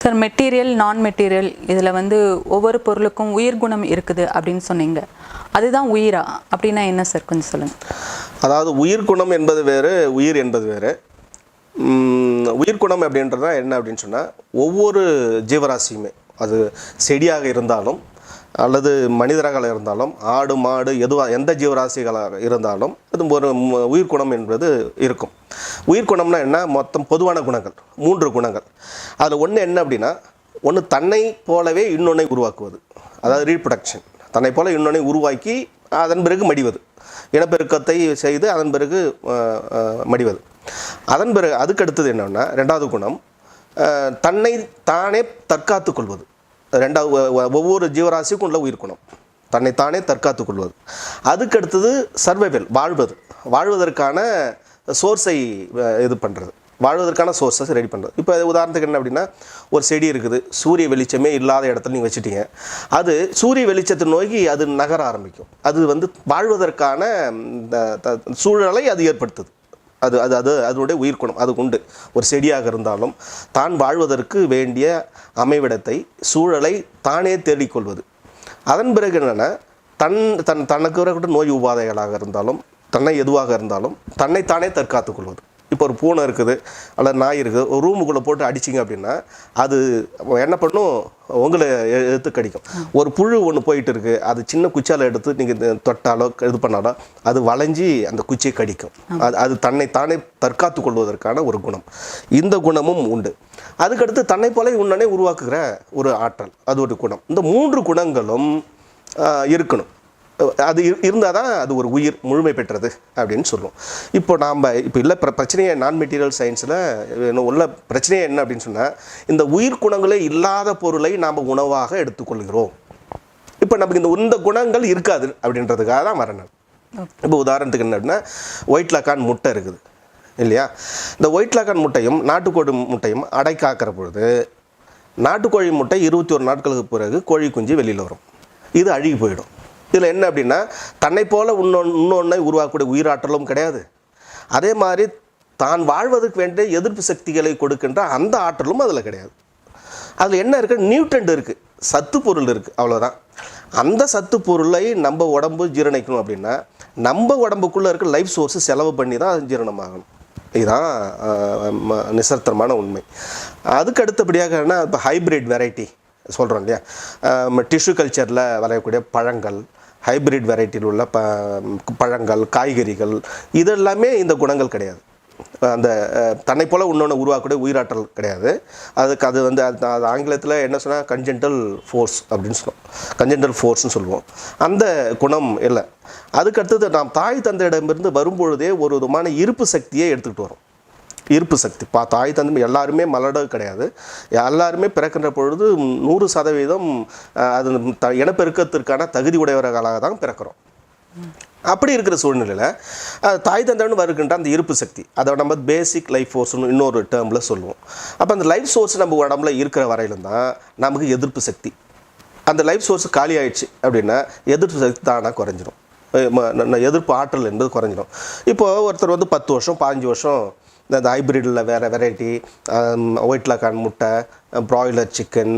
Sir material நான் material இதில் வந்து ஒவ்வொரு பொருளுக்கும் உயிர் குணம் இருக்குது அப்படின்னு சொன்னீங்க. அதுதான் உயிரா அப்படின்னா என்ன சார் கொஞ்சம் சொல்லுங்கள். அதாவது உயிர் குணம் என்பது வேறு, உயிர் என்பது வேறு. உயிர் குணம் அப்படின்றதா என்ன அப்படின்னு சொன்னால், ஒவ்வொரு ஜீவராசியுமே அது செடியாக இருந்தாலும் அல்லது மனிதராக இருந்தாலும் ஆடு மாடு எந்த ஜீவராசிகளாக இருந்தாலும் அது ஒரு உயிர் குணம் என்பது இருக்கும். உயிர் குணம்னா என்ன? மொத்தம் பொதுவான குணங்கள் 3 குணங்கள். அதில் ஒன்று என்ன அப்படின்னா, ஒன்று தன்னை போலவே இன்னொன்னை உருவாக்குவது, அதாவது ரீப்ரொடக்ஷன். தன்னை போல இன்னொன்னை உருவாக்கி அதன் பிறகு மடிவது, இனப்பெருக்கத்தை செய்து அதன் பிறகு மடிவது. அதன் பிறகு அதுக்கு அடுத்தது என்னன்னா, 2வது குணம் தன்னை தானே தற்காத்து கொள்வது. ஒவ்வொரு ஜீவராசிக்கும் உள்ள உயிர் குணம் தன்னைத்தானே தற்காத்து கொள்வது. அதுக்கு அடுத்தது சர்வைவல், வாழ்வதற்கான சோர்ஸை இது பண்ணுறது, வாழ்வதற்கான சோர்ஸஸ் ரெடி பண்ணுறது. இப்போ உதாரணத்துக்கு என்ன அப்படின்னா, ஒரு செடி இருக்குது, சூரிய வெளிச்சமே இல்லாத இடத்துல நீங்கள் வச்சுட்டீங்க, அது சூரிய வெளிச்சத்தை நோக்கி அது நகர ஆரம்பிக்கும். அது வந்து வாழ்வதற்கான சூழலை அது ஏற்படுத்துது. அது அது அது அதனுடைய உயிர் குணம் அது உண்டு. ஒரு செடியாக இருந்தாலும் தான் வாழ்வதற்கு வேண்டிய அமைவிடத்தை, சூழலை தானே தேடிக்கொள்வது. அதன் பிறகு என்னென்னா, தனக்கு வரக்கூடிய நோய் உபாதைகளாக இருந்தாலும் தன்னை எதுவாக இருந்தாலும் தன்னைத்தானே தற்காத்து கொள்வது. இப்போ ஒரு பூனை இருக்குது அல்லது நாய் இருக்குது, ஒரு ரூமுக்குள்ளே போட்டு அடிச்சிங்க அப்படின்னா அது என்ன பண்ணும்? உங்களை எடுத்து கடிக்கும். ஒரு புழு ஒன்று போயிட்டு இருக்குது, அது சின்ன குச்சியால் எடுத்து நீங்கள் தொட்டாலோ இது பண்ணாலோ அது வளைஞ்சி அந்த குச்சியை கடிக்கும். அது தன்னைத்தானே தற்காத்து கொள்வதற்கான ஒரு குணம். இந்த குணமும் உண்டு. அதுக்கடுத்து தன்னை போல உன்னை உருவாக்குகிற ஒரு ஆற்றல், அது ஒரு குணம். இந்த 3 குணங்களும் இருக்கணும். அது இருந்தால் தான் அது ஒரு உயிர் முழுமை பெற்றது அப்படின்னு சொல்லுவோம். இப்போ இல்லை பிரச்சனையே நான் மெட்டீரியல் சயின்ஸில் உள்ள பிரச்சனையே என்ன அப்படின்னு சொன்னால், இந்த உயிர் குணங்களே இல்லாத பொருளை நாம் உணவாக எடுத்துக்கொள்கிறோம். இப்போ நமக்கு இந்த குணங்கள் இருக்காது அப்படின்றதுக்காக தான் வரணும். இப்போ உதாரணத்துக்கு என்ன அப்படின்னா, ஒயிட் லக்கான் முட்டை இருக்குது இல்லையா? இந்த ஒயிட் லக்கான் முட்டையும் நாட்டுக்கோழி முட்டையும் அடை காக்கிற பொழுது, நாட்டுக்கோழி முட்டை 21 நாட்களுக்கு பிறகு கோழி குஞ்சு வெளியில் வரும். இது அழுகி போயிடும். இதில் என்ன அப்படின்னா, தன்னை போல இன்னொன்றை உருவாக்கக்கூடிய உயிராற்றலும் கிடையாது. அதே மாதிரி தான் வாழ்வதற்கு வேண்டிய எதிர்ப்பு சக்திகளை கொடுக்கின்ற அந்த ஆற்றலும் அதில் கிடையாது. அதில் என்ன இருக்குது? நியூட்ரண்ட் இருக்குது, சத்து பொருள் இருக்குது, அவ்வளோதான். அந்த சத்து பொருளை நம்ம உடம்பு ஜீரணிக்கணும் அப்படின்னா நம்ம உடம்புக்குள்ளே இருக்க லைஃப் சோர்ஸு செலவு பண்ணி தான் அது ஜீரணமாகணும். இதுதான் நிசர்த்தமான உண்மை. அதுக்கு அடுத்தபடியாக என்ன, இப்போ ஹைப்ரிட் வெரைட்டி சொல்கிறோம் இல்லையா? டிஷ்யூ கல்ச்சரில் வரையக்கூடிய பழங்கள், ஹைப்ரிட் வெரைட்டியில் உள்ள பழங்கள், காய்கறிகள், இதெல்லாமே இந்த குணங்கள் கிடையாது. அந்த தன்னை போல் இன்னொன்று உருவாக்கக்கூடிய உயிராற்றல் கிடையாது. அது வந்து அது ஆங்கிலத்தில் என்ன சொன்னால் கன்ஜென்டல் ஃபோர்ஸ் அப்படின்னு சொல்லுவோம், கன்ஜென்டல் ஃபோர்ஸ்னு சொல்லுவோம். அந்த குணம் இல்லை. அதுக்கடுத்தது நாம் தாய் தந்தையிடமிருந்து வரும்பொழுதே ஒரு விதமான இருப்பு சக்தியை எடுத்துக்கிட்டு வரும். இருப்பு சக்தி தாய் தந்தை எல்லாருமே மலட கிடையாது. எல்லாருமே பிறக்கின்ற பொழுது 100% அது இனப்பெருக்கத்திற்கான தகுதி உடையவர்களாக தான் பிறக்கிறோம். அப்படி இருக்கிற சூழ்நிலையில் தாய் தந்தைன்னு வருகின்ற அந்த இருப்பு சக்தி, அதை நம்ம பேசிக் லைஃப் ஃபோர்ஸ்னு இன்னொரு டேர்மில் சொல்லுவோம். அப்போ அந்த லைஃப் சோர்ஸ் நம்ம உடம்புல இருக்கிற வரையிலும் தான் நமக்கு எதிர்ப்பு சக்தி. அந்த லைஃப் சோர்ஸ் காலி ஆயிடுச்சு அப்படின்னா எதிர்ப்பு சக்தி தானாக குறைஞ்சிடும், எதிர்ப்பு ஆற்றல் என்பது குறைஞ்சிடும். இப்போது ஒருத்தர் வந்து 10 வருஷம் 15 வருஷம் இந்த ஹைப்ரிடில் வேறு வெரைட்டி, ஒயிட் லக்கான் முட்டை, ப்ராய்லர் சிக்கன்,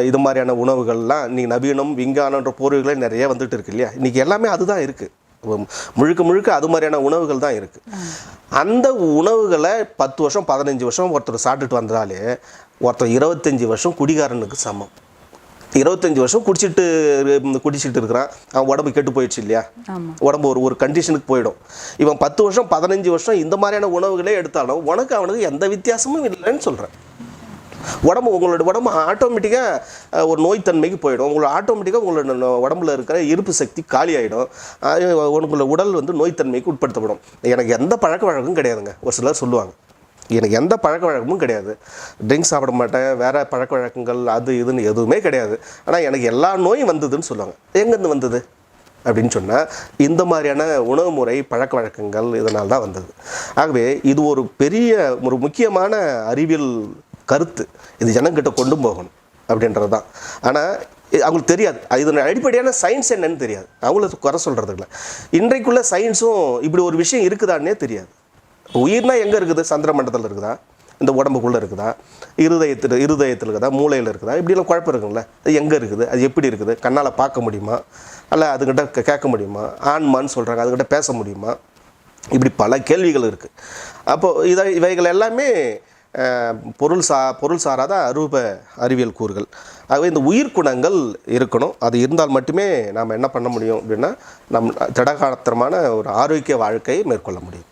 இது மாதிரியான உணவுகள்லாம் இன்றைக்கி நவீனம் விஞ்ஞானன்ற பொருள்களே நிறைய வந்துட்டு இருக்கு இல்லையா? இன்றைக்கி எல்லாமே அதுதான் இருக்குது, முழுக்க அது மாதிரியான உணவுகள் தான் இருக்குது. அந்த உணவுகளை 10 வருஷம் 15 வருஷம் ஒருத்தர் சாப்பிட்டுட்டு வந்தாலே ஒருத்தர் 25 வருஷம் குடிகாரனுக்கு சமம். 25 வருஷம் குடிச்சிட்டு இருக்கிறான், அவன் உடம்பு கெட்டு போயிடுச்சு இல்லையா? உடம்பு ஒரு கண்டிஷனுக்கு போயிடும். இவன் 10 வருஷம் 15 வருஷம் இந்த மாதிரியான உணவுகளே எடுத்தாலும் அவனுக்கு எந்த வித்தியாசமும் இல்லைன்னு சொல்கிறேன். உங்களோட உடம்பு ஆட்டோமேட்டிக்காக ஒரு நோய்த்தன்மைக்கு போயிடும். உங்களோட உடம்புல இருக்கிற இருப்பு சக்தி காலி ஆகிடும். உங்களோட உடல் வந்து நோய்த்தன்மைக்கு உட்படுத்தப்படும். எனக்கு எந்த பழக்க வழக்கம் கிடையாதுங்க. ஒரு சிலர் சொல்லுவாங்க, எனக்கு எந்த பழக்க வழக்கமும் கிடையாது, ட்ரிங்க்ஸ் சாப்பிட மாட்டேன், வேறு பழக்க வழக்கங்கள் அது இதுன்னு எதுவுமே கிடையாது, ஆனால் எனக்கு எல்லா நோயும் வந்ததுன்னு சொல்லுவாங்க. எங்கேருந்து வந்தது அப்படின்னு சொன்னால், இந்த மாதிரியான உணவு முறை பழக்க வழக்கங்கள் இதனால் தான் வந்தது. ஆகவே இது ஒரு முக்கியமான அறிவியல் கருத்து. இது ஜனங்கிட்ட கொண்டு போகணும் அப்படின்றது தான். ஆனால் அவங்களுக்கு தெரியாது, இதன் அடிப்படையான சயின்ஸ் என்னன்னு தெரியாது. அவங்களுக்கு குறை சொல்கிறது இல்லை. இன்றைக்குள்ள சயின்ஸும் இப்படி ஒரு விஷயம் இருக்குதான்னே தெரியாது. உயிர்னா எங்கே இருக்குது? சந்திர மண்டலத்தில் இருக்குதா? இந்த உடம்புக்குள்ளே இருக்குதா, இருதயத்தில் இருக்குதா, மூளையில் இருக்குதா, இப்படியெல்லாம் குழப்பம் இருக்குங்களே. அது எங்கே இருக்குது, அது எப்படி இருக்குது, கண்ணால் பார்க்க முடியுமா, அல்ல அதுக்கிட்ட கேட்க முடியுமா, ஆன்மான்னு சொல்கிறாங்க, அதுக்கிட்ட பேச முடியுமா, இப்படி பல கேள்விகள் இருக்குது. அப்போது இவைகள் எல்லாமே பொருள் சாராத அரூப அறிவியல் கூறுகள். ஆகவே இந்த உயிர் குணங்கள் இருக்கணும். அது இருந்தால் மட்டுமே நாம் என்ன பண்ண முடியும் அப்படின்னா, திடகாத்திரமான ஒரு ஆரோக்கிய வாழ்க்கையை மேற்கொள்ள முடியும்.